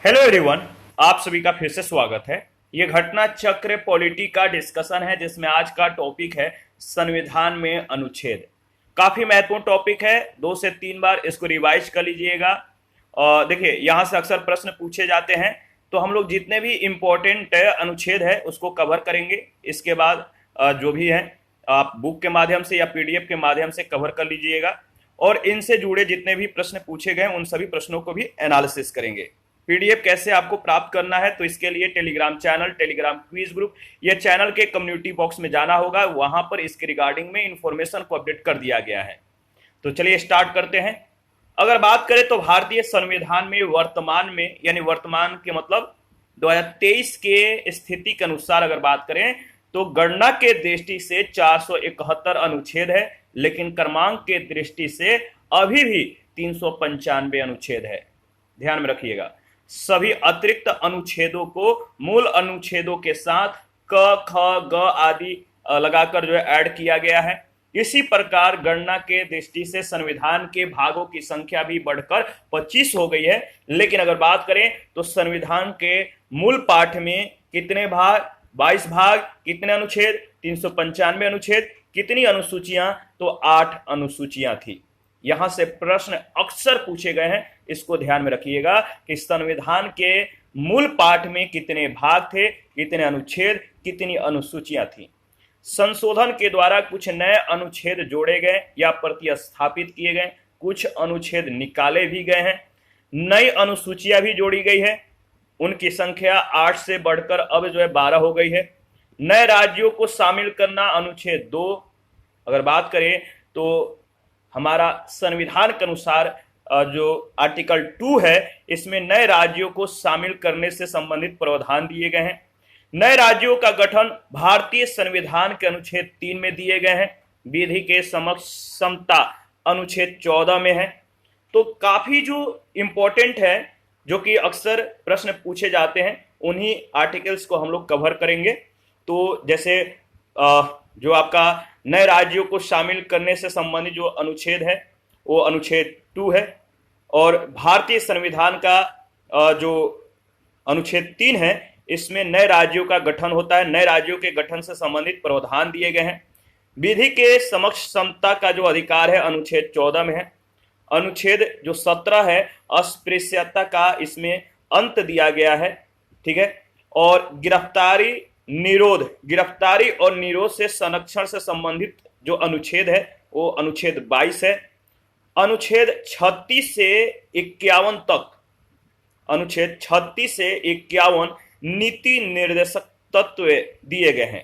Hello everyone, आप सभी का फिर से स्वागत है। ये घटना चक्र पॉलिटी का डिस्कशन है जिसमें आज का टॉपिक है संविधान में अनुच्छेद। काफी महत्वपूर्ण टॉपिक है, 2 से 3 बार इसको रिवाइज कर लीजिएगा। और देखिए यहाँ से अक्सर प्रश्न पूछे जाते हैं, तो हम लोग जितने भी इम्पोर्टेंट अनुच्छेद है उसको कवर करेंगे। इसके बाद जो भी है आप बुक के माध्यम से या पीडीएफ के माध्यम से कवर कर लीजिएगा और इनसे जुड़े जितने भी प्रश्न पूछे गए उन सभी प्रश्नों को भी एनालिसिस करेंगे। पीडीएफ कैसे आपको प्राप्त करना है, तो इसके लिए Telegram channel, Telegram quiz group, ये चैनल के कम्युनिटी बॉक्स में जाना होगा। वहां पर इसके रिगार्डिंग में इंफॉर्मेशन को अपडेट कर दिया गया है। तो चलिए स्टार्ट करते हैं। अगर बात करें तो भारतीय संविधान में वर्तमान में, यानी वर्तमान के मतलब 2023 के स्थिति के अनुसार अगर बात करें तो गणना के दृष्टि से 471 अनुच्छेद है, लेकिन क्रमांक के दृष्टि से अभी भी 395 अनुच्छेद है। ध्यान में रखिएगा, सभी अतिरिक्त अनुच्छेदों को मूल अनुच्छेदों के साथ क, ख, ग आदि लगाकर जो है ऐड किया गया है। इसी प्रकार गणना के दृष्टि से संविधान के भागों की संख्या भी बढ़कर 25 हो गई है, लेकिन अगर बात करें तो संविधान के मूल पाठ में कितने भाग, 22 भाग, कितने अनुच्छेद, 395 अनुच्छेद, कितनी अनुसूचियां, तो 8 अनुसूचियां थी। यहां से प्रश्न अक्सर पूछे गए हैं, इसको ध्यान में रखिएगा कि संविधान के मूल पाठ में कितने भाग थे, कितने अनुच्छेद, कितनी अनुसूचियां थी। संशोधन के द्वारा कुछ नए अनुच्छेद जोड़े गए या प्रतिस्थापित किए गए, कुछ अनुच्छेद निकाले भी गए हैं, नई अनुसूचियां भी जोड़ी गई है। उनकी संख्या 8 से बढ़कर अब जो है 12 हो गई है। नए राज्यों को शामिल करना, अनुच्छेद 2 अगर बात करें तो हमारा संविधान के अनुसार जो आर्टिकल 2 है इसमें नए राज्यों को शामिल करने से संबंधित प्रावधान दिए गए हैं। नए राज्यों का गठन भारतीय संविधान के अनुच्छेद 3 में दिए गए हैं। विधि के समक्ष समता अनुच्छेद 14 में है। तो काफी जो इंपॉर्टेंट है, जो कि अक्सर प्रश्न पूछे जाते हैं, उन्हीं आर्टिकल्स को हम लोग कवर करेंगे। तो जैसे जो आपका नए राज्यों को शामिल करने से संबंधित जो अनुच्छेद है वो अनुच्छेद 2 है, और भारतीय संविधान का जो अनुच्छेद 3 है इसमें नए राज्यों का गठन होता है। नए राज्यों के गठन से संबंधित प्रावधान दिए गए हैं। विधि के समक्ष समता का जो अधिकार है अनुच्छेद 14 में है। अनुच्छेद जो 17 है अस्पृश्यता का, इसमें अंत दिया गया है, ठीक है। और गिरफ्तारी और निरोध से संरक्षण से संबंधित जो अनुच्छेद है वो अनुच्छेद 22 है। अनुच्छेद 36 से 51 तक, अनुच्छेद 36 से 51 नीति निर्देशक तत्व दिए गए हैं।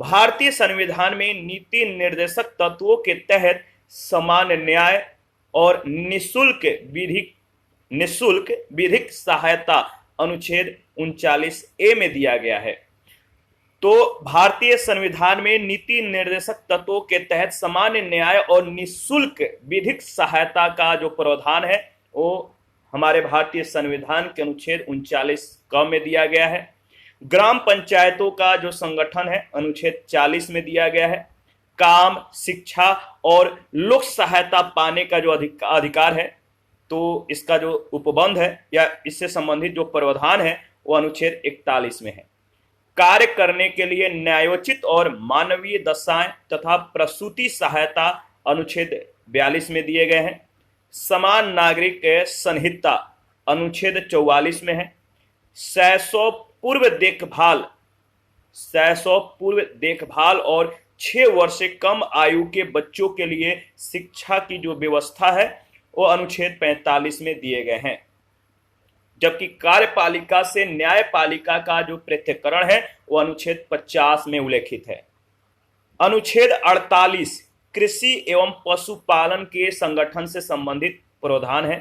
भारतीय संविधान में नीति निर्देशक तत्वों के तहत सामान्य न्याय और निशुल्क विधिक सहायता अनुच्छेद 39A में दिया गया है। तो भारतीय संविधान में नीति निर्देशक तत्वों के तहत सामान्य न्याय और निशुल्क विधिक सहायता का जो प्रावधान है वो हमारे भारतीय संविधान के अनुच्छेद 39 में दिया गया है। ग्राम पंचायतों का जो संगठन है अनुच्छेद 40 में दिया गया है। काम, शिक्षा और लोक सहायता पाने का जो अधिकार है, तो इसका जो उपबंध है या इससे संबंधित जो प्रावधान है वो अनुच्छेद 41 में है। कार्य करने के लिए न्यायोचित और मानवीय दशाएं तथा प्रसूति सहायता अनुच्छेद 42 में दिए गए हैं। समान नागरिक संहिता अनुच्छेद 44 में है। शैशव पूर्व देखभाल और 6 वर्ष से कम आयु के बच्चों के लिए शिक्षा की जो व्यवस्था है वो अनुच्छेद 45 में दिए गए हैं। जबकि कार्यपालिका से न्यायपालिका का जो पृथक्करण है वो अनुच्छेद 50 में उल्लेखित है। अनुच्छेद 48 कृषि एवं पशुपालन के संगठन से संबंधित प्रावधान है।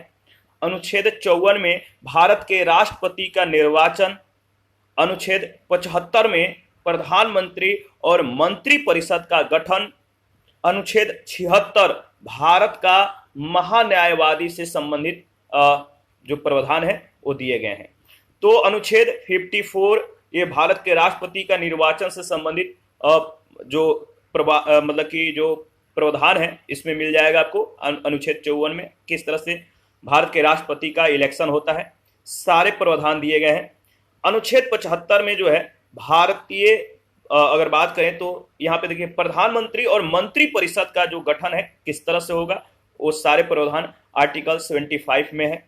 अनुच्छेद 54 में भारत के राष्ट्रपति का निर्वाचन। अनुच्छेद 75 में प्रधानमंत्री और मंत्री परिषद का गठन। अनुच्छेद 76 भारत का महान्यायवादी से संबंधित जो प्रावधान है वो दिए गए हैं। तो अनुच्छेद 54 ये भारत के राष्ट्रपति का निर्वाचन से संबंधित जो मतलब कि जो प्रावधान है इसमें मिल जाएगा आपको। अनुच्छेद 54 में किस तरह से भारत के राष्ट्रपति का इलेक्शन होता है। सारे प्रावधान दिए गए हैं। अनुच्छेद 75 में जो है भारतीय अगर बात करें तो यहाँ पे देखिए प्रधानमंत्री और मंत्री परिषद का जो गठन है किस तरह से होगा, वो सारे प्रावधान आर्टिकल 75 में है।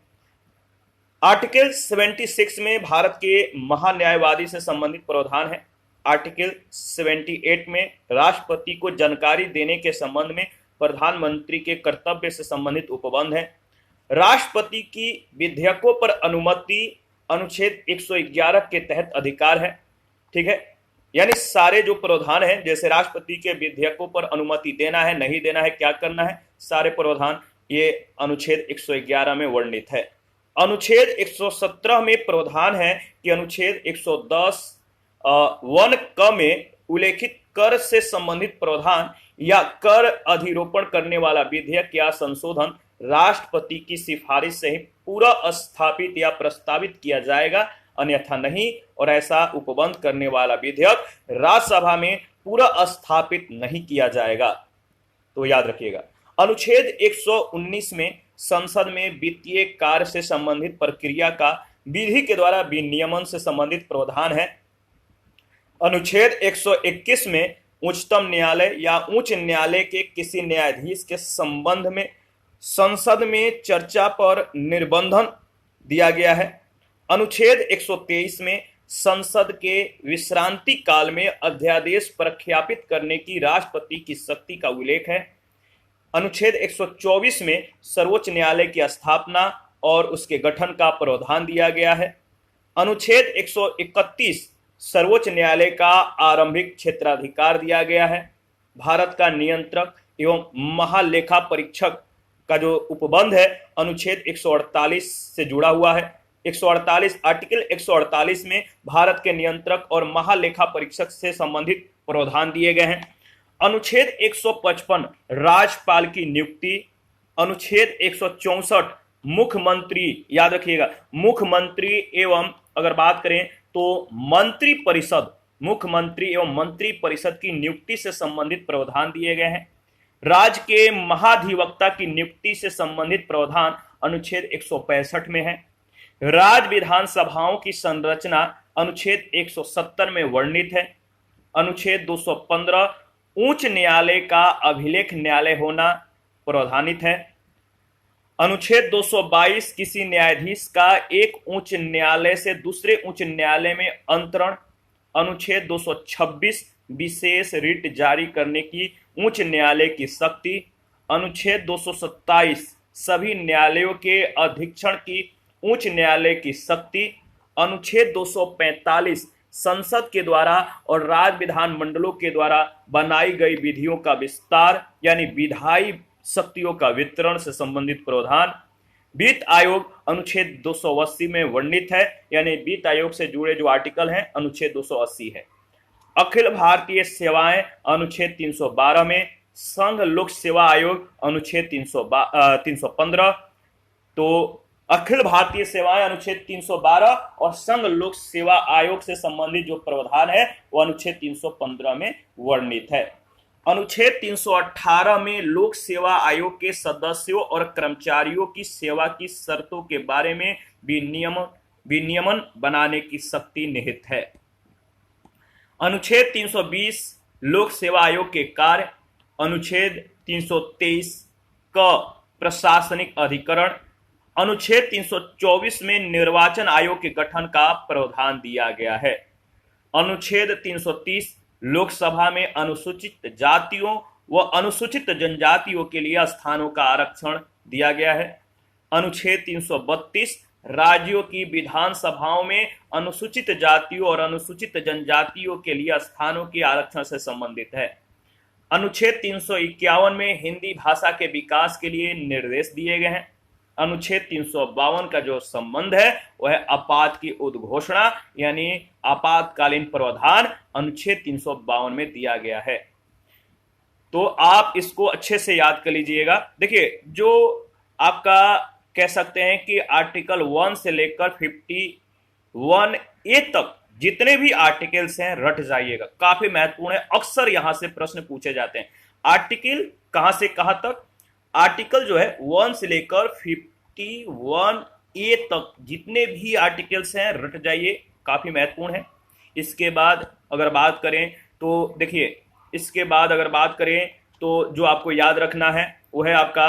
आर्टिकल 76 में भारत के महान्यायवादी से संबंधित प्रावधान है। आर्टिकल 78 में राष्ट्रपति को जानकारी देने के संबंध में प्रधानमंत्री के कर्तव्य से संबंधित उपबंध है। राष्ट्रपति की विधेयकों पर अनुमति अनुच्छेद 111 के तहत अधिकार है। ठीक है, यानी सारे जो प्रावधान है, जैसे राष्ट्रपति के विधेयकों पर अनुमति देना है, नहीं देना है, क्या करना है, सारे प्रावधान ये अनुच्छेद 111 में वर्णित है। अनुच्छेद 117 में प्रावधान है कि अनुच्छेद 110 वन क में उल्लेखित कर से संबंधित प्रावधान या कर अधिरोपण करने वाला विधेयक या संशोधन राष्ट्रपति की सिफारिश से ही पूरा स्थापित या प्रस्तावित किया जाएगा, अन्यथा नहीं। और ऐसा उपबंध करने वाला विधेयक राज्यसभा में पूरा स्थापित नहीं किया जाएगा। तो याद रखिएगा, अनुच्छेद 119 में संसद में वित्तीय कार्य से संबंधित प्रक्रिया का विधि के द्वारा विनियमन से संबंधित प्रावधान है। अनुच्छेद 121 में उच्चतम न्यायालय या उच्च न्यायालय के किसी न्यायाधीश के संबंध में संसद में चर्चा पर निर्बंधन दिया गया है। अनुच्छेद 123 में संसद के विश्रांति काल में अध्यादेश प्रख्यापित करने की राष्ट्रपति की शक्ति का उल्लेख है। अनुच्छेद 124 में सर्वोच्च न्यायालय की स्थापना और उसके गठन का प्रावधान दिया गया है। अनुच्छेद 131 सर्वोच्च न्यायालय का आरंभिक क्षेत्राधिकार दिया गया है। भारत का नियंत्रक एवं महालेखा परीक्षक का जो उपबंध है अनुच्छेद 148 से जुड़ा हुआ है। 148 आर्टिकल 148 में भारत के नियंत्रक और महालेखा परीक्षक से संबंधित प्रावधान दिए गए हैं। अनुच्छेद 155 राज्यपाल की नियुक्ति। अनुच्छेद 164 मुख्यमंत्री, याद रखिएगा, मुख्यमंत्री एवं अगर बात करें तो मंत्री परिषद, मुख्यमंत्री एवं मंत्री परिषद की नियुक्ति से संबंधित प्रावधान दिए गए हैं। राज्य के महाधिवक्ता की नियुक्ति से संबंधित प्रावधान अनुच्छेद 165 में है। राज्य विधानसभाओं की संरचना अनुच्छेद 170 में वर्णित है। अनुच्छेद 215 उच्च न्यायालय का अभिलेख न्यायालय होना प्रावधानित है। अनुच्छेद 222 किसी न्यायाधीश का एक उच्च न्यायालय से दूसरे उच्च न्यायालय में अंतरण। अनुच्छेद 226 विशेष रिट जारी करने की उच्च न्यायालय की शक्ति। अनुच्छेद 227 सभी न्यायालयों के अधीक्षण की उच्च न्यायालय की शक्ति। अनुच्छेद 245 संसद के द्वारा और राज्य विधानमंडलों के द्वारा बनाई गई विधियों का विस्तार यानी विधायी शक्तियों का वितरण से संबंधित प्रावधान। वित्त आयोग अनुच्छेद 280 में वर्णित है, यानी वित्त आयोग से जुड़े जो आर्टिकल हैं अनुच्छेद 280 है। अखिल भारतीय सेवाएं अनुच्छेद 312 में, संघ लोक सेवा आयोग अनुच्छेद 315। तो अखिल भारतीय सेवाएं अनुच्छेद 312 और संघ लोक सेवा आयोग से संबंधित जो प्रावधान है वो अनुच्छेद 315 में वर्णित है। अनुच्छेद 318 में लोक सेवा आयोग के सदस्यों और कर्मचारियों की सेवा की शर्तों के बारे में विनियमन बनाने की शक्ति निहित है। अनुच्छेद 320 लोक सेवा आयोग के कार्य। अनुच्छेद 323 क प्रशासनिक अधिकरण। अनुच्छेद 324 में निर्वाचन आयोग के गठन का प्रावधान दिया गया है। अनुच्छेद 330 लोकसभा में अनुसूचित जातियों व अनुसूचित जनजातियों के लिए स्थानों का आरक्षण दिया गया है। अनुच्छेद 332 राज्यों की विधानसभाओं में अनुसूचित जातियों और अनुसूचित जनजातियों के लिए स्थानों के आरक्षण से संबंधित है। अनुच्छेद 351 में हिंदी भाषा के विकास के लिए निर्देश दिए गए हैं। अनुच्छेद 352 का जो संबंध है वह आपात की उद्घोषणा यानी आपातकालीन प्रावधान अनुच्छेद 352 में दिया गया है। तो आप इसको अच्छे से याद कर लीजिएगा। देखिए, जो आपका कह सकते हैं कि आर्टिकल 1 से लेकर 51A तक जितने भी आर्टिकल्स हैं रट जाइएगा, काफी महत्वपूर्ण है। अक्सर यहां से प्रश्न पूछे जाते हैं। आर्टिकल कहां से कहां तक, आर्टिकल जो है 1 से लेकर 51 ए तक जितने भी आर्टिकल्स हैं रट जाइए, काफी महत्वपूर्ण है। इसके बाद अगर बात करें तो देखिए, इसके बाद अगर बात करें तो जो आपको याद रखना है वो है आपका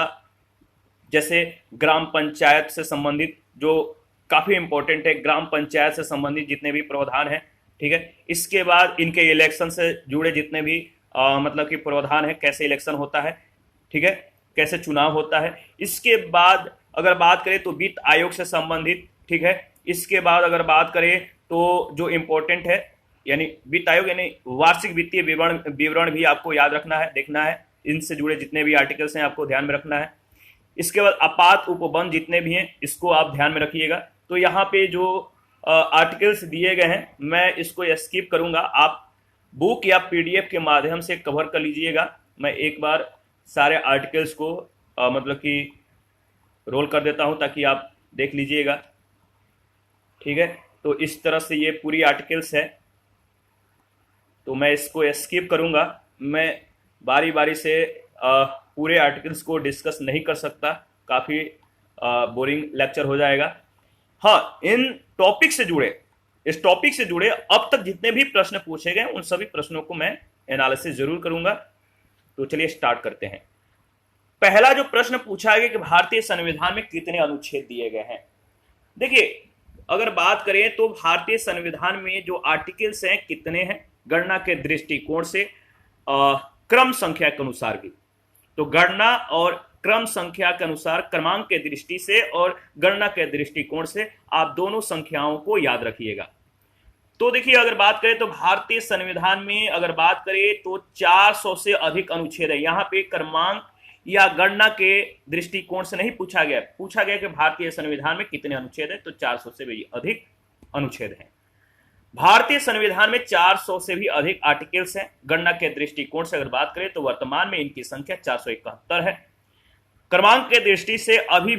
जैसे ग्राम पंचायत से संबंधित, जो काफी इंपॉर्टेंट है, ग्राम पंचायत से संबंधित जितने भी प्रावधान है, ठीक है। इसके बाद इनके इलेक्शन से जुड़े जितने भी मतलब कि प्रावधान है, कैसे इलेक्शन होता है, ठीक है, कैसे चुनाव होता है। इसके बाद अगर बात करें तो वित्त आयोग से संबंधित, ठीक है। इसके बाद अगर बात करें तो जो इम्पोर्टेंट है यानी वित्त आयोग यानी वार्षिक वित्तीय विवरण विवरण भी आपको याद रखना है, देखना है, इनसे जुड़े जितने भी आर्टिकल्स हैं आपको ध्यान में रखना है। इसके बाद आपात उपबंध जितने भी हैं इसको आप ध्यान में रखिएगा। तो यहाँ पे जो आर्टिकल्स दिए गए हैं मैं इसको स्किप करूंगा, आप बुक या पीडीएफ के माध्यम से कवर कर लीजिएगा। मैं एक बार सारे आर्टिकल्स को मतलब कि रोल कर देता हूं ताकि आप देख लीजिएगा, ठीक है। तो इस तरह से ये पूरी आर्टिकल्स है, तो मैं इसको स्किप करूंगा। मैं बारी बारी से पूरे आर्टिकल्स को डिस्कस नहीं कर सकता, काफ़ी बोरिंग लेक्चर हो जाएगा। हाँ, इन टॉपिक से जुड़े इस टॉपिक से जुड़े अब तक जितने भी प्रश्न पूछे गए उन सभी प्रश्नों को मैं एनालिसिस जरूर करूंगा। तो चलिए स्टार्ट करते हैं। पहला जो प्रश्न पूछा गया कि भारतीय संविधान में कितने अनुच्छेद दिए गए हैं। देखिए, अगर बात करें तो भारतीय संविधान में जो आर्टिकल्स हैं कितने हैं, गणना के दृष्टिकोण से क्रम संख्या के अनुसार भी, तो गणना और क्रम संख्या के अनुसार, क्रमांक के दृष्टि से और गणना के दृष्टिकोण से आप दोनों संख्याओं को याद रखिएगा। तो देखिए, अगर बात करें तो भारतीय संविधान में अगर बात करें तो 400 से अधिक अनुच्छेद है। यहाँ पे क्रमांक या गणना के दृष्टिकोण से नहीं पूछा गया कि भारतीय संविधान में कितने अनुच्छेद है, तो 400 से भी अधिक अनुच्छेद हैं। भारतीय संविधान में 400 से भी अधिक आर्टिकल्स हैं। गणना के दृष्टिकोण से अगर बात करें तो वर्तमान में इनकी संख्या 471 है। क्रमांक के दृष्टि से अभी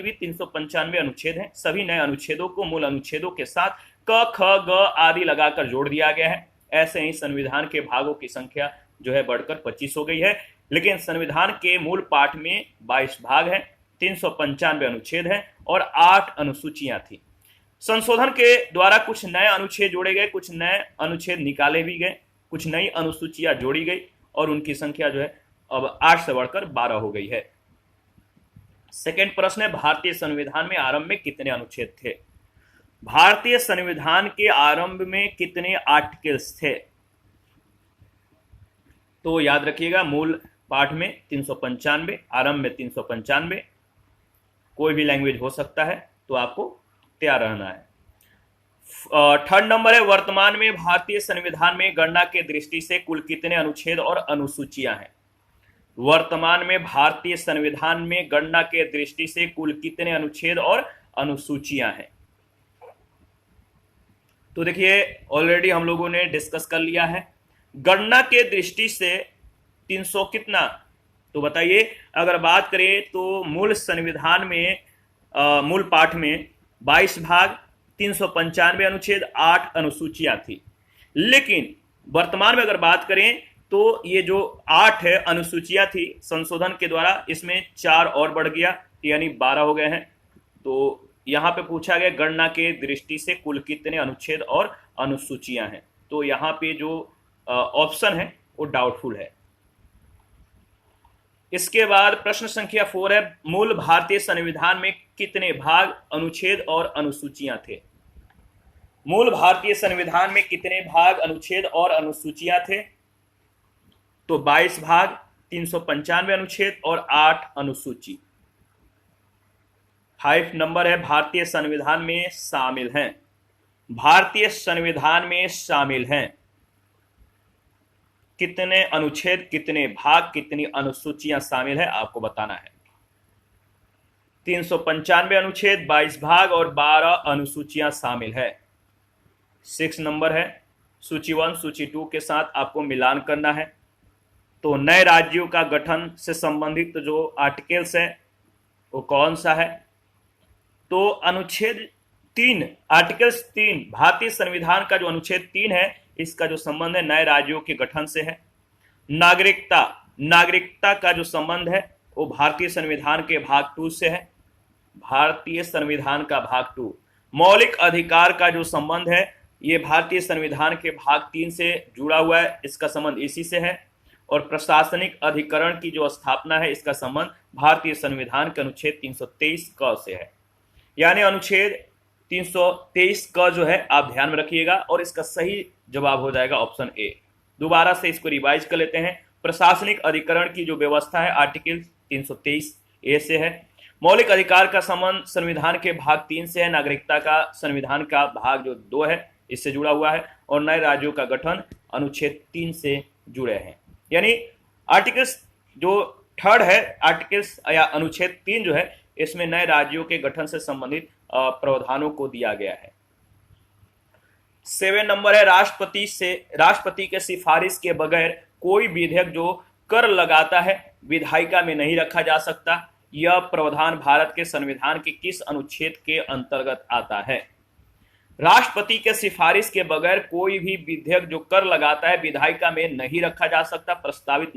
भी 395 अनुच्छेद हैं। सभी नए अनुच्छेदों को मूल अनुच्छेदों के साथ क, ख, ग आदि लगाकर जोड़ दिया गया है। ऐसे ही संविधान के भागों की संख्या जो है बढ़कर 25 हो गई है, लेकिन संविधान के मूल पाठ में 22 भाग हैं, 395 अनुच्छेद हैं और 8 अनुसूचियां थी। संशोधन के द्वारा कुछ नए अनुच्छेद जोड़े गए, कुछ नए अनुच्छेद निकाले भी गए, कुछ नई अनुसूचियां जोड़ी गई और उनकी संख्या जो है अब 8 से बढ़कर 12 हो गई है। सेकंड प्रश्न है, भारतीय संविधान में आरंभ में कितने अनुच्छेद थे। भारतीय संविधान के आरंभ में कितने आर्टिकल्स थे, तो याद रखिएगा मूल पाठ में 395, आरंभ में 395, कोई भी लैंग्वेज हो सकता है, तो आपको तैयार रहना है। थर्ड नंबर है, वर्तमान में भारतीय संविधान में गणना के दृष्टि से कुल कितने अनुच्छेद और अनुसूचियां हैं। वर्तमान में भारतीय संविधान में गणना के दृष्टि से कुल कितने अनुच्छेद और अनुसूचियां हैं। तो देखिए, ऑलरेडी हम लोगों ने डिस्कस कर लिया है। गणना के दृष्टि से 300 कितना, तो बताइए, अगर बात करें तो मूल संविधान में मूल पाठ में 22 भाग, 395 अनुच्छेद, 8 अनुसूचियां थी। लेकिन वर्तमान में अगर बात करें तो ये जो 8 है अनुसूचियां थी, संशोधन के द्वारा इसमें 4 और बढ़ गया, यानी 12 हो गए हैं। तो यहां पे पूछा गया गणना के दृष्टि से कुल कितने अनुच्छेद और अनुसूचियां हैं, तो यहां पे जो ऑप्शन है वो डाउटफुल है। इसके बाद प्रश्न संख्या 4 है, मूल भारतीय संविधान में कितने भाग, अनुच्छेद और अनुसूचियां थे। मूल भारतीय संविधान में कितने भाग, अनुच्छेद और अनुसूचियां थे, तो 22 भाग, 395 अनुच्छेद और 8 अनुसूची। 5 नंबर है, भारतीय संविधान में शामिल हैं। भारतीय संविधान में शामिल हैं कितने अनुच्छेद, कितने भाग, कितनी अनुसूचियां शामिल है, आपको बताना है। 395 अनुच्छेद, 22 भाग और 12 अनुसूचियां शामिल है। 6 नंबर है, सूची 1 सूची 2 के साथ आपको मिलान करना है। तो नए राज्यों का गठन से संबंधित जो आर्टिकल्स है वो कौन सा है, तो अनुच्छेद 3, आर्टिकल्स 3, भारतीय संविधान का जो अनुच्छेद 3 है इसका जो संबंध है नए राज्यों के गठन से है। नागरिकता का जो संबंध है वो भारतीय संविधान के भाग 2 से है। भारतीय संविधान का भाग 2। मौलिक अधिकार का जो संबंध है ये भारतीय संविधान के भाग 3 से जुड़ा हुआ है, इसका संबंध इसी से है। और प्रशासनिक अधिकरण की जो स्थापना है इसका संबंध भारतीय संविधान के अनुच्छेद 323 क से है। यानी अनुच्छेद 323 क जो है आप ध्यान में रखिएगा और इसका सही जवाब हो जाएगा ऑप्शन ए। दोबारा से इसको रिवाइज कर लेते हैं। प्रशासनिक अधिकरण की जो व्यवस्था है आर्टिकल 323 ए से है। मौलिक अधिकार का संबंध संविधान के भाग 3 से है। नागरिकता का संविधान का भाग जो 2 है इससे जुड़ा हुआ है। और नए राज्यों का गठन अनुच्छेद 3 से जुड़े हैं। यानी आर्टिकल्स जो थर्ड है, आर्टिकल्स या अनुच्छेद 3 जो है इसमें नए राज्यों के गठन से संबंधित प्रावधानों को दिया गया है। 7 नंबर है राष्ट्रपति के सिफारिश के बगैर कोई विधेयक जो कर लगाता है विधायिका में नहीं रखा जा सकता। यह प्रावधान भारत के संविधान के किस अनुच्छेद के अंतर्गत आता है? राष्ट्रपति के सिफारिश के बगैर कोई भी विधेयक जो कर लगाता है विधायिका में नहीं रखा जा सकता, प्रस्तावित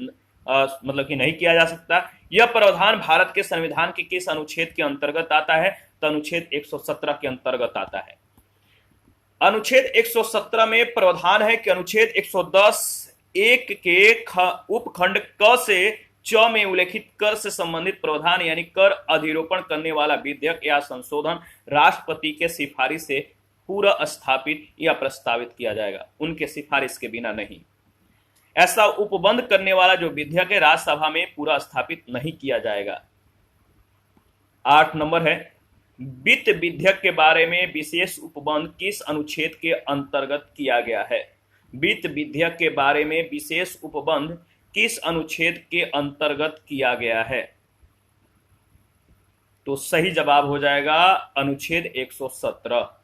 मतलब कि नहीं किया जा सकता। यह प्रावधान भारत के संविधान के किस अनुच्छेद के अंतर्गत आता है? तो अनुच्छेद 117 के अंतर्गत आता है। अनुच्छेद 117 में प्रावधान है कि अनुच्छेद 110 1 के उपखंड क से च में उल्लेखित कर से संबंधित प्रावधान यानी कर अधिरोपण करने वाला विधेयक या संशोधन राष्ट्रपति के सिफारिश से पूरा स्थापित या प्रस्तावित किया जाएगा, उनके सिफारिश के बिना नहीं। ऐसा उपबंध करने वाला जो विधेयक है राज्यसभा में पूरा स्थापित नहीं किया जाएगा। 8 नंबर है वित्त विधेयक के बारे में विशेष उपबंध किस अनुच्छेद के अंतर्गत किया गया है? वित्त विधेयक के बारे में विशेष उपबंध किस अनुच्छेद के अंतर्गत किया गया है? तो सही जवाब हो जाएगा अनुच्छेद 117।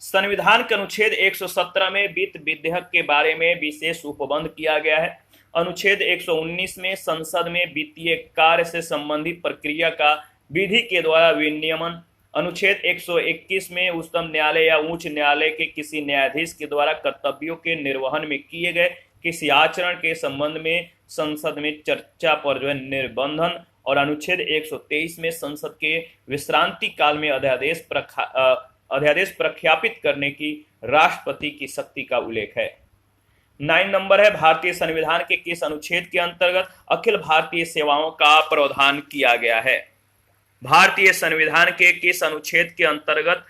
संविधान के अनुच्छेद 117 में वित्त विधेयक के बारे में विशेष उपबंध किया गया है। अनुच्छेद 119 में संसद में वित्तीय कार्य से संबंधित प्रक्रिया का विधि के द्वारा विनियमन। अनुच्छेद 121 में उच्चतम न्यायालय या उच्च न्यायालय के किसी न्यायाधीश के द्वारा कर्तव्यों के निर्वहन में किए गए किसी आचरण के संबंध में संसद में चर्चा पर जो है निर्बंधन। और अनुच्छेद 123 में संसद के विश्रांति काल में अध्यादेश प्रख्यापित करने की राष्ट्रपति की शक्ति का उल्लेख है। 9 नंबर है भारतीय संविधान के किस अनुच्छेद के अंतर्गत अखिल भारतीय सेवाओं का प्रावधान किया गया है? भारतीय संविधान के किस अनुच्छेद के अंतर्गत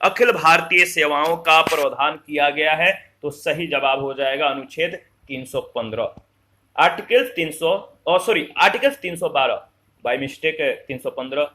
अखिल भारतीय सेवाओं का प्रावधान किया गया है? तो सही जवाब हो जाएगा अनुच्छेद 315। आर्टिकल 312 बाय मिस्टेक 315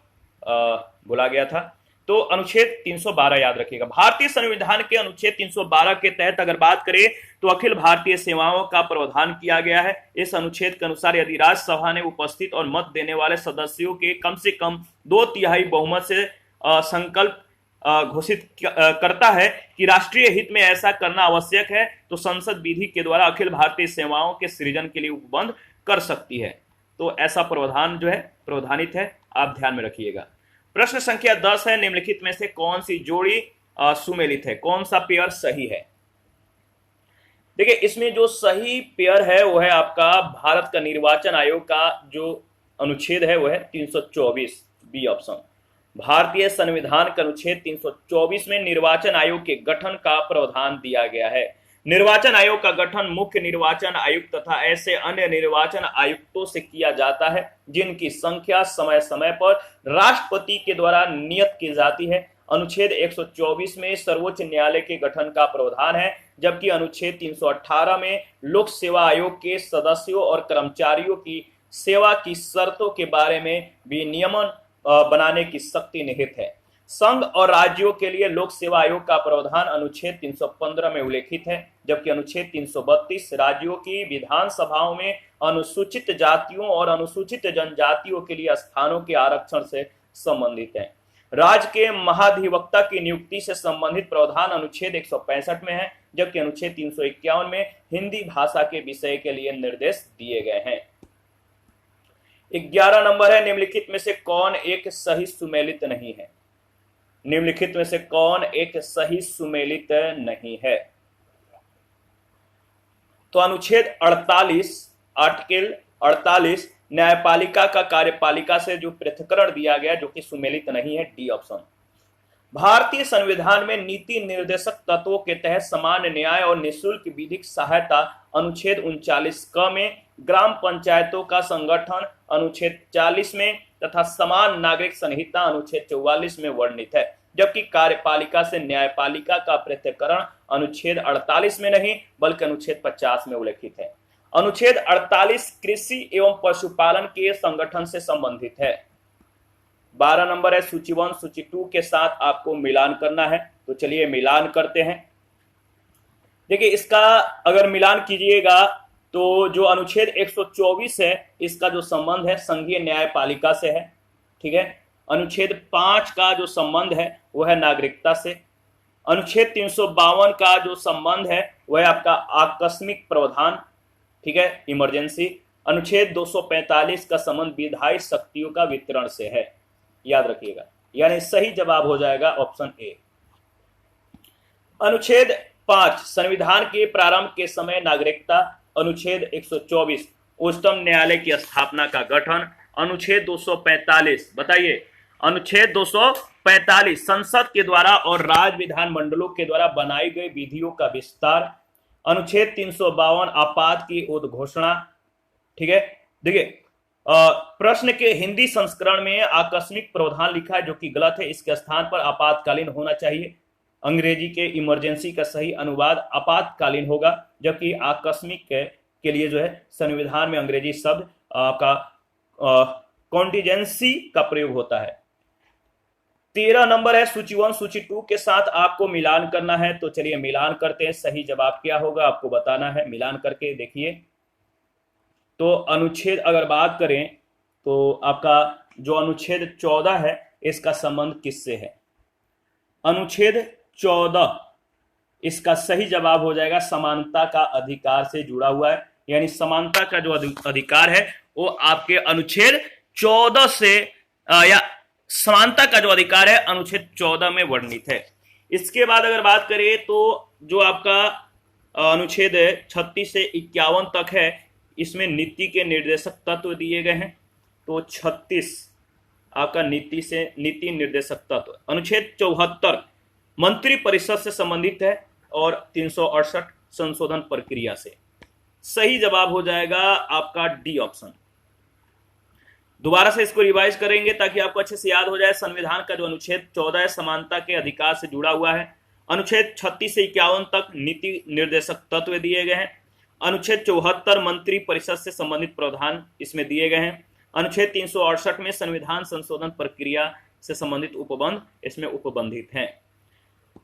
बोला गया था, तो अनुच्छेद 312 याद रखिएगा। भारतीय संविधान के अनुच्छेद 312 के तहत अगर बात करें तो अखिल भारतीय सेवाओं का प्रावधान किया गया है। इस अनुच्छेद के अनुसार यदि राज्यसभा ने उपस्थित और मत देने वाले सदस्यों के कम से कम 2/3 बहुमत से संकल्प घोषित करता है कि राष्ट्रीय हित में ऐसा करना आवश्यक है तो संसद विधि के द्वारा अखिल भारतीय सेवाओं के सृजन के लिए उपबंध कर सकती है। तो ऐसा प्रावधान जो है प्रावधानित है, आप ध्यान में रखिएगा। प्रश्न संख्या 10 है निम्नलिखित में से कौन सी जोड़ी सुमेलित है? कौन सा पेयर सही है? देखिए इसमें जो सही पेयर है वो है आपका भारत का निर्वाचन आयोग का जो अनुच्छेद है वो है 324 बी ऑप्शन। भारतीय संविधान के अनुच्छेद 324 में निर्वाचन आयोग के गठन का प्रावधान दिया गया है। निर्वाचन आयोग का गठन मुख्य निर्वाचन आयुक्त तथा ऐसे अन्य निर्वाचन आयुक्तों से किया जाता है जिनकी संख्या समय समय पर राष्ट्रपति के द्वारा नियत की जाती है। अनुच्छेद 124 में सर्वोच्च न्यायालय के गठन का प्रावधान है, जबकि अनुच्छेद 318 में लोक सेवा आयोग के सदस्यों और कर्मचारियों की सेवा की शर्तों के बारे में विनियमन बनाने की शक्ति निहित है। संघ और राज्यों के लिए लोक सेवा आयोग का प्रावधान अनुच्छेद 315 में उल्लेखित है, जबकि अनुच्छेद 332 राज्यों की विधानसभाओं में अनुसूचित जातियों और अनुसूचित जनजातियों के लिए स्थानों के आरक्षण से संबंधित है। राज्य के महाधिवक्ता की नियुक्ति से संबंधित प्रावधान अनुच्छेद 165 में है, जबकि अनुच्छेद 351 में हिंदी भाषा के विषय के लिए निर्देश दिए गए हैं। 11 नंबर है निम्नलिखित में से कौन एक सही सुमेलित नहीं है? निम्नलिखित में से कौन एक सही सुमेलित नहीं है? तो अनुच्छेद 48 आर्टिकल 48 न्यायपालिका का कार्यपालिका से जो पृथक्करण दिया गया जो कि सुमेलित नहीं है, डी ऑप्शन। भारतीय संविधान में नीति निर्देशक तत्वों के तहत समान न्याय और निःशुल्क विधिक सहायता अनुच्छेद 39 क में, ग्राम पंचायतों का संगठन अनुच्छेद 40 में तथा समान नागरिक संहिता अनुच्छेद 44 में वर्णित है, जबकि कार्यपालिका से न्यायपालिका का पृथक्करण अनुच्छेद 48 में नहीं बल्कि अनुच्छेद 50 में उल्लेखित है। अनुच्छेद 48 कृषि एवं पशुपालन के संगठन से संबंधित है। 12 नंबर है सूची 1 सूची 2 के साथ आपको मिलान करना है, तो चलिए मिलान करते हैं। देखिए इसका अगर मिलान कीजिएगा तो जो अनुच्छेद 124 है इसका जो संबंध है संघीय न्यायपालिका से है, ठीक है। अनुच्छेद 5 का जो संबंध है वह है नागरिकता से। अनुच्छेद 352 का जो संबंध है वह आपका आकस्मिक प्रावधान, ठीक है, इमरजेंसी। अनुच्छेद 245 का संबंध विधायी शक्तियों का वितरण से है, याद रखिएगा, यानी सही जवाब हो जाएगा ऑप्शन ए। अनुच्छेद 5 संविधान के प्रारंभ के समय नागरिकता। अनुच्छेद 124 उच्चतम न्यायालय की स्थापना का गठन। अनुच्छेद 245 बताइए, अनुच्छेद 245 संसद के द्वारा और राज्य विधानमंडलों के द्वारा बनाई गई विधियों का विस्तार। अनुच्छेद 352 आपात की उद्घोषणा, ठीक है। देखिए प्रश्न के हिंदी संस्करण में आकस्मिक प्रावधान लिखा है जो कि गलत है, इसके स्थान पर आपातकालीन होना चाहिए। अंग्रेजी के इमरजेंसी का सही अनुवाद आपातकालीन होगा, जबकि आकस्मिक के लिए जो है संविधान में अंग्रेजी शब्द का कॉन्टिजेंसी का प्रयोग होता है। 13 नंबर है सूची 1 सूची 2 के साथ आपको मिलान करना है, तो चलिए मिलान करते हैं। सही जवाब क्या होगा आपको बताना है, मिलान करके देखिए। तो अनुच्छेद अगर बात करें तो आपका जो अनुच्छेद 14 है इसका संबंध किससे है? अनुच्छेद 14 इसका सही जवाब हो जाएगा समानता का अधिकार से जुड़ा हुआ है, यानी समानता का जो अधिकार है वो आपके अनुच्छेद 14 से या समानता का जो अधिकार है अनुच्छेद 14 में वर्णित है। इसके बाद अगर बात करें तो जो आपका अनुच्छेद 36 से 51 तक है इसमें नीति के निर्देशक तत्व दिए गए हैं। तो 36 आपका नीति निर्देशक तत्व। अनुच्छेद 74 मंत्री परिषद से संबंधित है और 368 संशोधन प्रक्रिया से। सही जवाब हो जाएगा आपका डी ऑप्शन। दोबारा से इसको रिवाइज करेंगे ताकि आपको अच्छे से याद हो जाए। संविधान का जो अनुच्छेद 14 है समानता के अधिकार से जुड़ा हुआ है। अनुच्छेद 36 से 51 तक नीति निर्देशक तत्व दिए गए हैं। अनुच्छेद 74 मंत्री परिषद से संबंधित प्रावधान इसमें दिए गए हैं। अनुच्छेद 368 में संविधान संशोधन प्रक्रिया से संबंधित उपबंध इसमें उपबंधित हैं।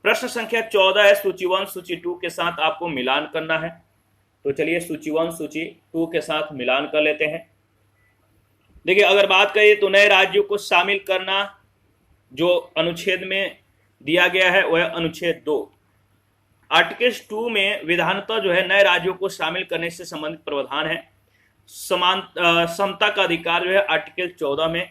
प्रश्न संख्या 14 है सूची 1 सूची 2 के साथ आपको मिलान करना है। तो चलिए सूची 1 सूची 2 के साथ मिलान कर लेते हैं। देखिए अगर बात करें तो नए राज्यों को शामिल करना जो अनुच्छेद में दिया गया है वह अनुच्छेद 2। आर्टिकल 2 में विधानतः जो है नए राज्यों को शामिल करने से संबंधित प्रावधान है। समता का अधिकार जो है आर्टिकल 14 में।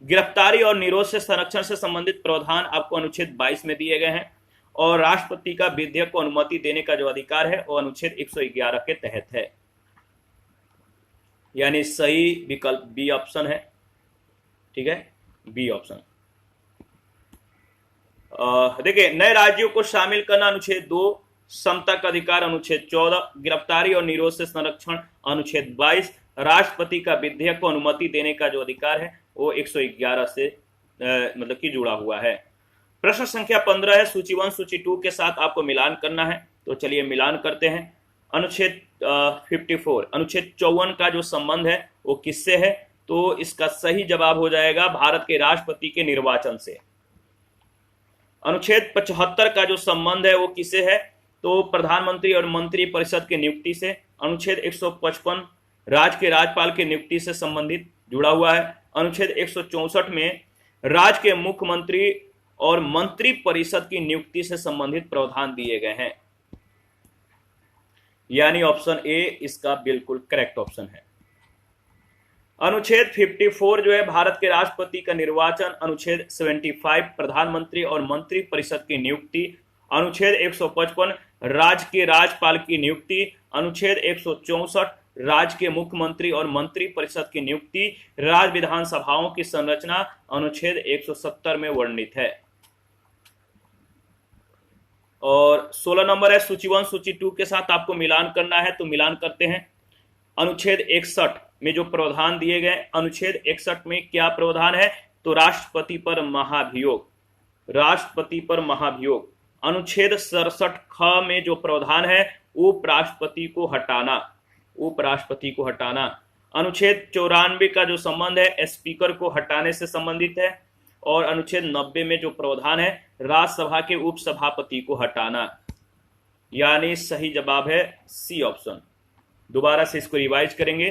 गिरफ्तारी और निरोध से संरक्षण से संबंधित प्रावधान आपको अनुच्छेद 22 में दिए गए हैं। और राष्ट्रपति का विधेयक को अनुमति देने का जो अधिकार है वो अनुच्छेद 111 के तहत है, यानी सही विकल्प बी ऑप्शन है, ठीक है, बी ऑप्शन। देखिए नए राज्यों को शामिल करना अनुच्छेद 2, समता का अधिकार अनुच्छेद 14, गिरफ्तारी और निरोध से संरक्षण अनुच्छेद 22, राष्ट्रपति का विधेयक को अनुमति देने का जो अधिकार है वो 111 से मतलब कि जुड़ा हुआ है। प्रश्न संख्या 15 है सूची 1 सूची 2 के साथ आपको मिलान करना है। तो चलिए मिलान करते हैं। अनुच्छेद 54 अनुच्छेद 54 का जो संबंध है वो किससे है? तो इसका सही जवाब हो जाएगा भारत के राष्ट्रपति के निर्वाचन से। अनुच्छेद 75 का जो संबंध है वो किससे है? तो प्रधानमंत्री और मंत्री परिषद की नियुक्ति से। अनुच्छेद 155 राज्य के राज्यपाल की नियुक्ति से संबंधित जुड़ा हुआ है। अनुच्छेद 164 में राज्य के मुख्यमंत्री और मंत्री परिषद की नियुक्ति से संबंधित प्रावधान दिए गए हैं, यानी ऑप्शन ए इसका बिल्कुल करेक्ट ऑप्शन है। अनुच्छेद 54 जो है भारत के राष्ट्रपति का निर्वाचन। अनुच्छेद 75 प्रधानमंत्री और मंत्री परिषद की नियुक्ति। अनुच्छेद 155 राज्य के राज्यपाल की नियुक्ति। अनुच्छेद 164 राज्य के मुख्यमंत्री और मंत्री परिषद की नियुक्ति, राज्य विधानसभाओं की संरचना अनुच्छेद 170 में वर्णित है। और 16 नंबर है सूची 1 सूची 2 के साथ आपको मिलान करना है, तो मिलान करते हैं। अनुच्छेद 61 में जो प्रावधान दिए गए, अनुच्छेद 61 में क्या प्रावधान है, तो राष्ट्रपति पर महाभियोग, राष्ट्रपति पर महाभियोग। अनुच्छेद 67 ख में जो प्रावधान है उपराष्ट्रपति को हटाना, उपराष्ट्रपति को हटाना। अनुच्छेद 94 का जो संबंध है स्पीकर को हटाने से संबंधित है। और अनुच्छेद 90 में जो प्रावधान है राज्यसभा के उपसभापति को हटाना, यानी सही जवाब है सी ऑप्शन। दोबारा से इसको रिवाइज करेंगे।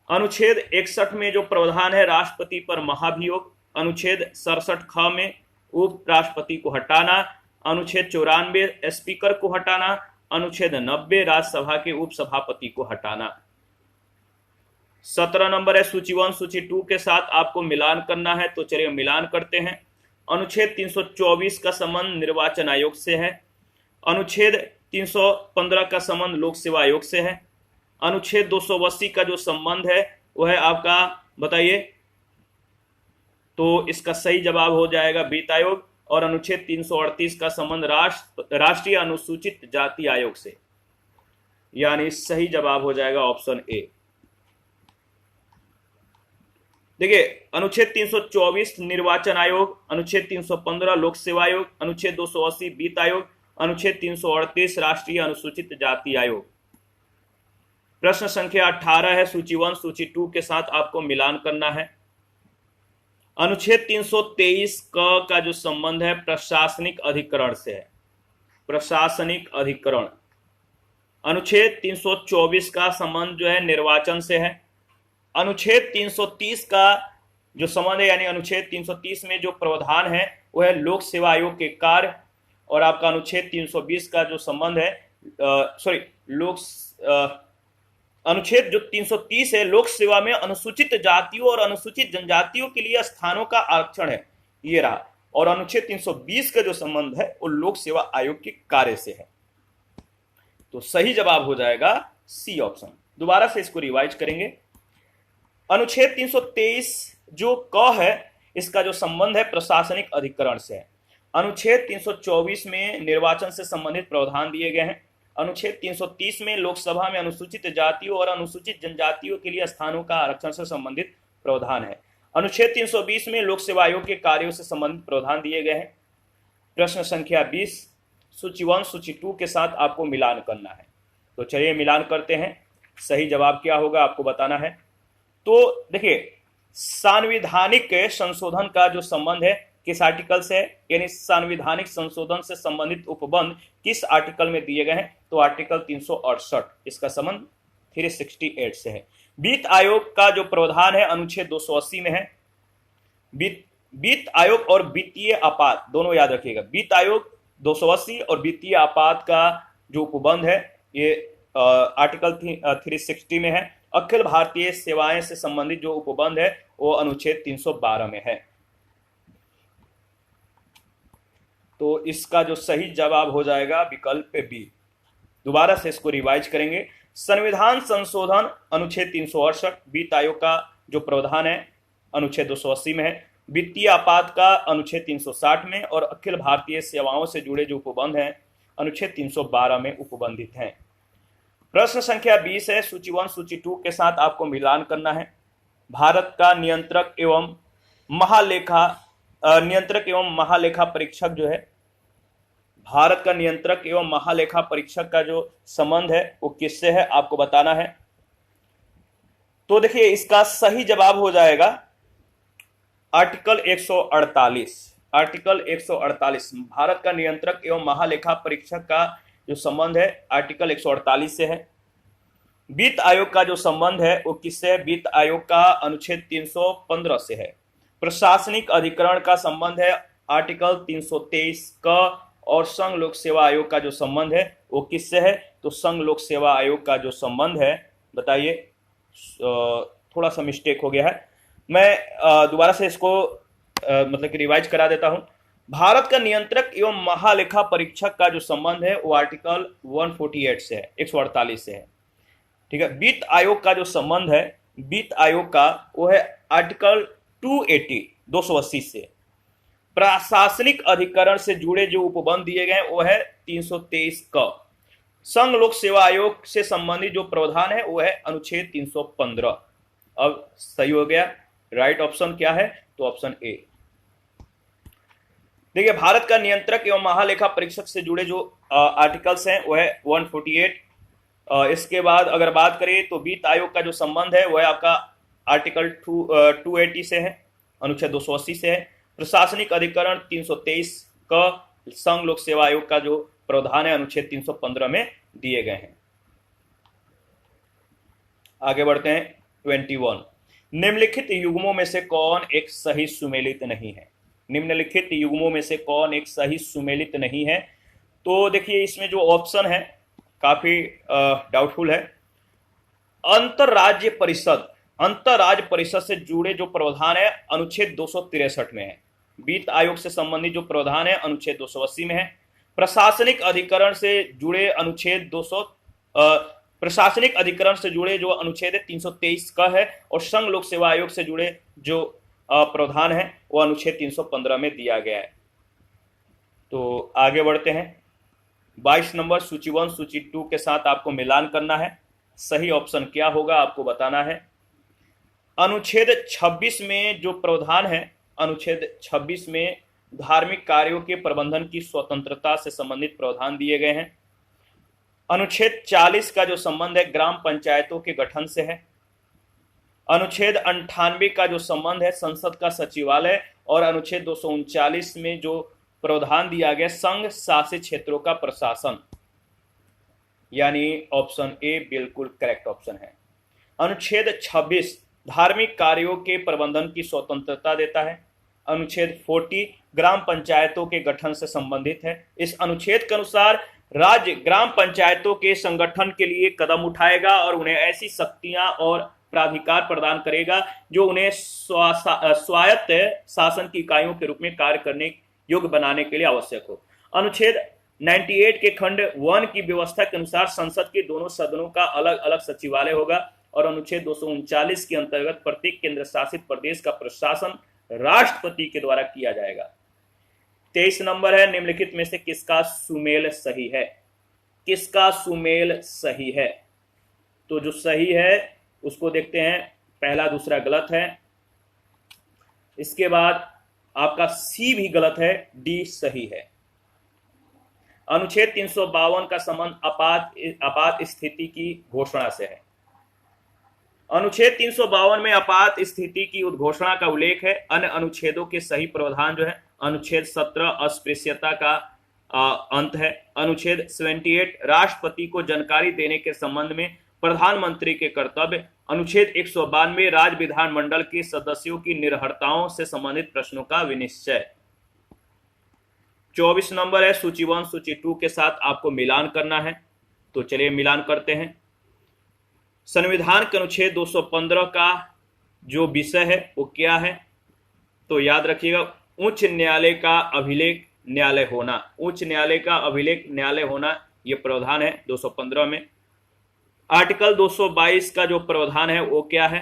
अनुच्छेद 61 में जो प्रावधान है राष्ट्रपति पर महाभियोग, अनुच्छेद 67 ख में उपराष्ट्रपति को हटाना, अनुच्छेद 94 स्पीकर को हटाना, अनुच्छेद 90 राज्यसभा के उपसभापति को हटाना। 17 नंबर है सूची 1 सूची 2 के साथ आपको मिलान करना है, तो चलिए मिलान करते हैं। अनुच्छेद 324 का संबंध निर्वाचन आयोग से है। अनुच्छेद 315 का संबंध लोक सेवा आयोग से है। अनुच्छेद 280 का जो संबंध है वह है आपका, बताइए, तो इसका सही जवाब हो जाएगा वित्त आयोग। और अनुच्छेद 338 का संबंध राष्ट्रीय अनुसूचित जाति आयोग से, यानी सही जवाब हो जाएगा ऑप्शन ए। देखिए, अनुच्छेद 324 निर्वाचन आयोग, अनुच्छेद 315 लोक सेवा आयोग, अनुच्छेद 280 वित्त आयोग, अनुच्छेद 338 राष्ट्रीय अनुसूचित जाति आयोग। प्रश्न संख्या 18 है सूची 1 सूची 2 के साथ आपको मिलान करना है। अनुच्छेद 323 का जो संबंध है प्रशासनिक अधिकरण से है, प्रशासनिक अधिकरण। अनुच्छेद 324 का संबंध जो है निर्वाचन से है। अनुच्छेद 330 का जो संबंध है, यानी अनुच्छेद 330 में जो प्रावधान है वह है लोक सेवा आयोग के कार्य। और आपका अनुच्छेद 320 का जो संबंध है अनुच्छेद जो 330 है लोक सेवा में अनुसूचित जातियों और अनुसूचित जनजातियों के लिए स्थानों का आरक्षण है, ये रहा। और अनुच्छेद 320 का जो संबंध है वो लोक सेवा आयोग के कार्य से है, तो सही जवाब हो जाएगा सी ऑप्शन। दोबारा से इसको रिवाइज करेंगे। अनुच्छेद 323 जो क है इसका जो संबंध है प्रशासनिक अधिकरण से है। अनुच्छेद 324 में निर्वाचन से संबंधित प्रावधान दिए गए हैं। अनुच्छेद 330 में लोकसभा में अनुसूचित जातियों और अनुसूचित जनजातियों के लिए स्थानों का आरक्षण से संबंधित प्रावधान है। अनुच्छेद 320 में लोक सेवा आयोग के कार्यों से संबंधित प्रावधान दिए गए हैं। प्रश्न संख्या 20 सूची 1 सूची 2 के साथ आपको मिलान करना है, तो चलिए मिलान करते हैं। सही जवाब क्या होगा आपको बताना है। तो देखिए, संवैधानिक संशोधन का जो संबंध है किस आर्टिकल से है, यानी संवैधानिक संशोधन से संबंधित उपबंध किस आर्टिकल में दिए गए हैं, तो आर्टिकल 368, इसका संबंध 368 से है। वित्त आयोग का जो प्रावधान है अनुच्छेद 280 में है। वित्त आयोग और वित्तीय आपात दोनों याद रखिएगा। वित्त आयोग 280 और वित्तीय आपात का जो उपबंध है ये आर्टिकल 360 में है। अखिल भारतीय सेवाएं से संबंधित जो उपबंध है वो अनुच्छेद 312 में है। तो इसका जो सही जवाब हो जाएगा विकल्प बी। दोबारा से इसको रिवाइज करेंगे। संविधान संशोधन अनुच्छेद 368, वित्त आयोग का जो प्रावधान है अनुच्छेद 280 में है। वित्तीय आपात का अनुच्छेद 360 में, और अखिल भारतीय सेवाओं से जुड़े जो उपबंध हैं अनुच्छेद 312 में उपबंधित हैं। प्रश्न संख्या 20 है सूची 1 सूची 2 के साथ आपको मिलान करना है। भारत का नियंत्रक एवं महालेखा परीक्षक जो है, भारत का नियंत्रक एवं महालेखा परीक्षक का जो संबंध है वो किससे है आपको बताना है। तो देखिए, इसका सही जवाब हो जाएगा आर्टिकल 148। आर्टिकल 148 भारत का नियंत्रक एवं महालेखा परीक्षक का जो संबंध है आर्टिकल 148 से है। वित्त आयोग का जो संबंध है वो किससे है, वित्त आयोग का अनुच्छेद 315 से है। प्रशासनिक अधिकरण का संबंध है आर्टिकल 323 का, और संघ लोक सेवा आयोग का जो संबंध है वो किससे है, तो संघ लोक सेवा आयोग का जो संबंध है, बताइए, थोड़ा सा मिस्टेक हो गया है, मैं दोबारा से इसको मतलब कि रिवाइज करा देता हूं। भारत का नियंत्रक एवं महालेखा परीक्षक का जो संबंध है वो आर्टिकल 148 से है, 148 से है। ठीक है। वित्त आयोग का जो संबंध है, वित्त आयोग का, वो है आर्टिकल 280 280 से। प्रशासनिक अधिकरण से जुड़े जो उपबंध दिए गए वो है 323 क। संघ लोक सेवा आयोग से संबंधित जो प्रावधान है वो है अनुच्छेद 315। अब सही हो गया। राइट ऑप्शन क्या है? तो ऑप्शन ए। देखिए, भारत का नियंत्रक एवं महालेखा परीक्षक से जुड़े जो आर्टिकल्स हैं वो है 148। इसके बाद अगर बात करें तो वित्त आयोग का जो संबंध है वह आपका आर्टिकल 280 से है, अनुच्छेद 280 से है। प्रशासनिक अधिकरण 323 का संघ लोक सेवा आयोग का जो प्रावधान है अनुच्छेद 315 में दिए गए हैं। आगे बढ़ते हैं 21। निम्नलिखित युग्मों में से कौन एक सही सुमेलित नहीं है? निम्नलिखित युग्मों में से कौन एक सही सुमेलित नहीं है? तो देखिए, इसमें जो ऑप्शन है काफी डाउटफुल है। अंतरराज्य परिषद से जुड़े जो प्रावधान है अनुच्छेद 263 में है। वित्त आयोग से संबंधित जो प्रावधान है अनुच्छेद 280 में है। प्रशासनिक अधिकरण से जुड़े अनुच्छेद 200 प्रशासनिक अधिकरण से जुड़े जो अनुच्छेद 323 का है, और संघ लोक सेवा आयोग से जुड़े जो प्रावधान है वो अनुच्छेद 315 में दिया गया है। तो आगे बढ़ते हैं। 22 नंबर सूची 1 सूची 2 के साथ आपको मिलान करना है। सही ऑप्शन क्या होगा आपको बताना है। अनुच्छेद 26 में जो प्रावधान है, अनुच्छेद 26 में धार्मिक कार्यों के प्रबंधन की स्वतंत्रता से संबंधित प्रावधान दिए गए हैं। अनुच्छेद 40 का जो संबंध है ग्राम पंचायतों के गठन से है। अनुच्छेद 98 का जो संबंध है संसद का सचिवालय, और अनुच्छेद 239 में जो प्रावधान दिया गया संघ शासित क्षेत्रों का प्रशासन, यानी ऑप्शन ए बिल्कुल करेक्ट ऑप्शन है। अनुच्छेद 26 धार्मिक कार्यों के प्रबंधन की स्वतंत्रता देता है। अनुच्छेद 40 ग्राम पंचायतों के गठन से संबंधित है। इस अनुच्छेद के अनुसार राज्य ग्राम पंचायतों के संगठन के लिए कदम उठाएगा और उन्हें ऐसी शक्तियां और प्राधिकार प्रदान करेगा जो उन्हें स्वायत्त शासन की इकाइयों के रूप में कार्य करने योग्य बनाने के लिए आवश्यक हो। अनुच्छेद 98 के खंड 1 की व्यवस्था के अनुसार संसद के दोनों सदनों का अलग अलग सचिवालय होगा, और अनुच्छेद 239 के अंतर्गत प्रत्येक केंद्र शासित प्रदेश का प्रशासन राष्ट्रपति के द्वारा किया जाएगा। 23 नंबर है, निम्नलिखित में से किसका सुमेल सही है? किसका सुमेल सही है? तो जो सही है उसको देखते हैं। पहला दूसरा गलत है। इसके बाद आपका सी भी गलत है, डी सही है। अनुच्छेद 352 का संबंध आपात स्थिति की घोषणा से है। अनुच्छेद 352 में आपात स्थिति की उद्घोषणा का उल्लेख है। अन्य अनुच्छेदों के सही प्रावधान जो है, अनुच्छेद 17 अस्पृश्यता का अंत है। अनुच्छेद 78 राष्ट्रपति को जानकारी देने के संबंध में प्रधानमंत्री के कर्तव्य। अनुच्छेद 192 राज्य विधानमंडल के सदस्यों की निर्भरताओं से संबंधित प्रश्नों का विनिश्चय। 24 नंबर है, सूची 1 सूची 2 के साथ आपको मिलान करना है। तो चलिए मिलान करते हैं। संविधान के अनुच्छेद 215 का जो विषय है वो क्या है? तो याद रखिएगा, उच्च न्यायालय का अभिलेख न्यायालय होना। उच्च न्यायालय का अभिलेख न्यायालय होना ये प्रावधान है 215 में। आर्टिकल 222 का जो प्रावधान है वो क्या है?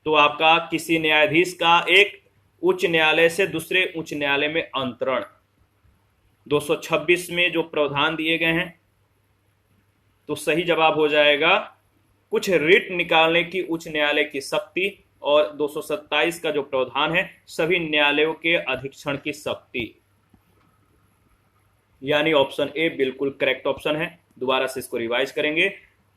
तो आपका किसी न्यायाधीश का एक उच्च न्यायालय से दूसरे उच्च न्यायालय में अंतरण। 226 में जो प्रावधान दिए गए हैं, तो सही जवाब हो जाएगा कुछ रिट निकालने की उच्च न्यायालय की शक्ति, और 227 का जो प्रावधान है सभी न्यायालयों के अधीक्षण की शक्ति, यानी ऑप्शन ए बिल्कुल करेक्ट ऑप्शन है। दोबारा से इसको रिवाइज करेंगे।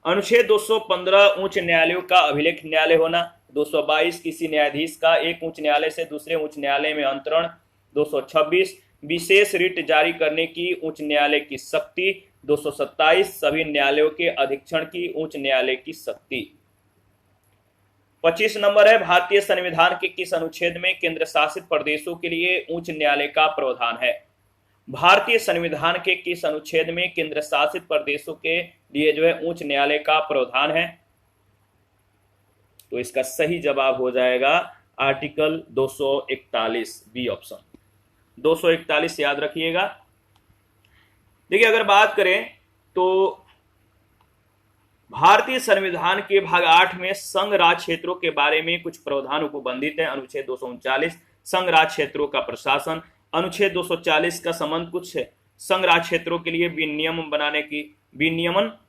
अनुच्छेद 215 उच्च न्यायालयों का अभिलेख न्यायालय होना। 222 किसी न्यायाधीश का एक उच्च न्यायालय से दूसरे उच्च न्यायालय में अंतरण। 226 विशेष रिट जारी करने की उच्च न्यायालय की शक्ति। 227 सभी न्यायालयों के अधीक्षण की उच्च न्यायालय की शक्ति। 25 नंबर है, भारतीय संविधान के किस अनुच्छेद में केंद्र शासित प्रदेशों के लिए उच्च न्यायालय का प्रावधान है? भारतीय संविधान के किस अनुच्छेद में केंद्र शासित प्रदेशों के लिए जो है उच्च न्यायालय का प्रावधान है? तो इसका सही जवाब हो जाएगा आर्टिकल 241 बी ऑप्शन। 241 याद रखिएगा। देखिए, अगर बात करें तो भारतीय संविधान के भाग 8 में संघ राज्य क्षेत्रों के बारे में कुछ प्रावधान उपबंधित है। अनुच्छेद 239 संघ राज्य क्षेत्रों का प्रशासन। अनुच्छेद 240 का संबंध कुछ संघ राज्य क्षेत्रों के लिए विनियमन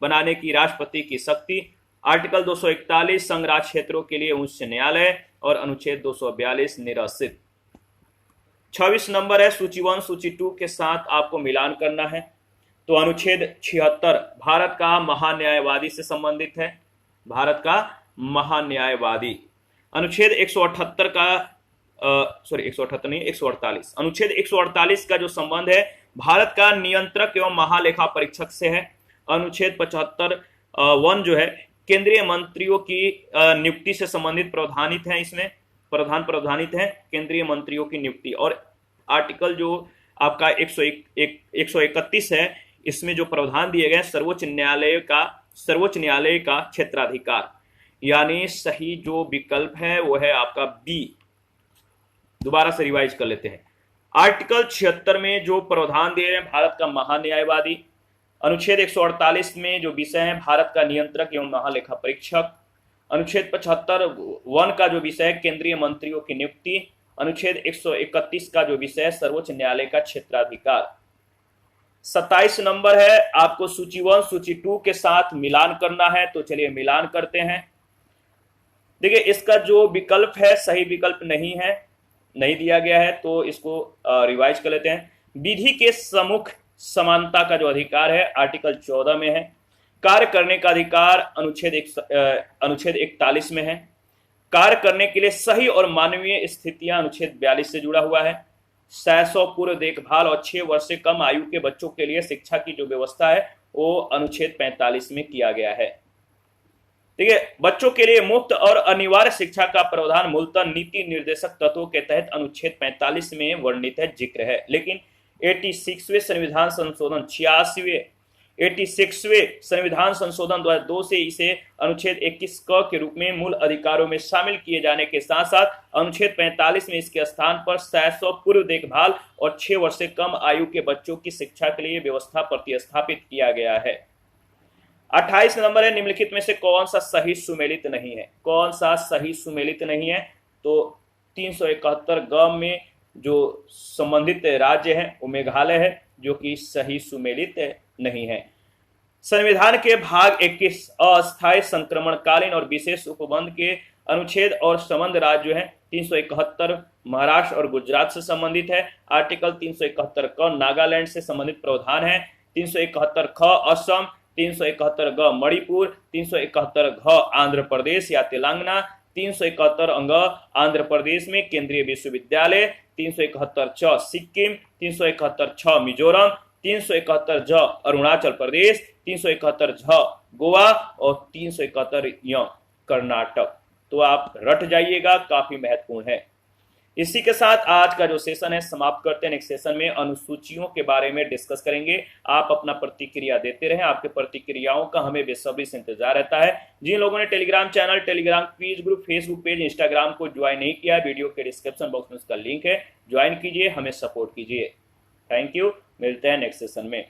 बनाने की राष्ट्रपति की शक्ति। आर्टिकल 241 संघ राज्य क्षेत्रों के लिए उच्च न्यायालय और अनुच्छेद 242 निरसित। 26 नंबर है सूची 1 सूची 2 के साथ आपको मिलान करना है। तो अनुच्छेद 76 भारत का महान्यायवादी से संबंधित है। भारत का महान्यायवादी। अनुच्छेद 178 का 178 नहीं 148 अनुच्छेद 148 का जो संबंध है भारत का नियंत्रक एवं महालेखा परीक्षक से है। अनुच्छेद 75 1 जो है केंद्रीय मंत्रियों की नियुक्ति से संबंधित प्रावधानित है। इसमें प्रावधानित है केंद्रीय मंत्रियों की नियुक्ति। और आर्टिकल जो आपका 131 है इसमें जो प्रावधान दिए गए सर्वोच्च न्यायालय का क्षेत्राधिकार, यानी सही जो विकल्प है वो है आपका बी। दोबारा से रिवाइज कर लेते हैं। आर्टिकल 76 में जो प्रावधान दिए हैं भारत का महान्यायवादी। अनुच्छेद 148 में जो विषय है भारत का नियंत्रक एवं महालेखा परीक्षक। अनुच्छेद 75 1 का जो विषय है केंद्रीय मंत्रियों की नियुक्ति। अनुच्छेद 131 का जो विषय है सर्वोच्च न्यायालय का क्षेत्राधिकार। 27 नंबर है आपको सूची 1 सूची 2 के साथ मिलान करना है। तो चलिए मिलान करते हैं। देखिए इसका जो विकल्प है सही विकल्प नहीं दिया गया है, तो इसको रिवाइज कर लेते हैं। विधि के सम्मुख समानता का जो अधिकार है आर्टिकल 14 में है। कार्य करने का अधिकार अनुच्छेद 41 में है। कार्य करने के लिए सही और मानवीय स्थितियां अनुच्छेद 42 से जुड़ा हुआ है। 600 पूर्व देखभाल और 6 वर्ष से कम आयु के बच्चों के लिए शिक्षा की जो व्यवस्था है वो अनुच्छेद 45 में किया गया है। ठीक है, बच्चों के लिए मुफ्त और अनिवार्य शिक्षा का प्रावधान मूलतः नीति निर्देशक तत्वों के तहत अनुच्छेद 45 में वर्णित है, जिक्र है। लेकिन 86वें संविधान संशोधन 86वें संविधान संशोधन 2002 से इसे अनुच्छेद 21 क के रूप में मूल अधिकारों में शामिल किए जाने के साथ साथ अनुच्छेद 45 में इसके स्थान पर 600 पूर्व देखभाल और 6 वर्ष से कम आयु के बच्चों की शिक्षा के लिए व्यवस्था प्रतिस्थापित किया गया है। 28 नंबर है निम्नलिखित में से कौन सा सही सुमेलित नहीं है। कौन सा सही सुमेलित नहीं है? तो 371 ग में जो संबंधित राज्य है वो मेघालय है, जो कि सही सुमेलित नहीं है। संविधान के भाग 21 अस्थायी संक्रमणकालीन और विशेष उपबंध के अनुच्छेद और संबंध राज्य जो है 371 महाराष्ट्र और गुजरात से संबंधित है। आर्टिकल 371 क नागालैंड से संबंधित प्रावधान है। 371 ख असम, 371 ग मणिपुर, 371 घ आंध्र प्रदेश या तेलंगाना, 371 अंग आंध्र प्रदेश में केंद्रीय विश्वविद्यालय, 371 च सिक्किम, 371 छ मिजोरम, 371 झ अरुणाचल प्रदेश, 371 झ गोवा और 371 य कर्नाटक। तो आप रट जाइएगा, काफी महत्वपूर्ण है। इसी के साथ आज का जो सेशन है समाप्त करते हैं। नेक्स्ट सेशन में अनुसूचियों के बारे में डिस्कस करेंगे। आप अपना प्रतिक्रिया देते रहें, आपके प्रतिक्रियाओं का हमें बेसब्री से इंतजार रहता है। जिन लोगों ने Telegram channel, Telegram quiz group, Facebook page, Instagram को ज्वाइन नहीं किया, वीडियो के डिस्क्रिप्शन बॉक्स में उसका लिंक है, ज्वाइन कीजिए, हमें सपोर्ट कीजिए। थैंक यू, मिलते हैं नेक्स्ट सेशन में।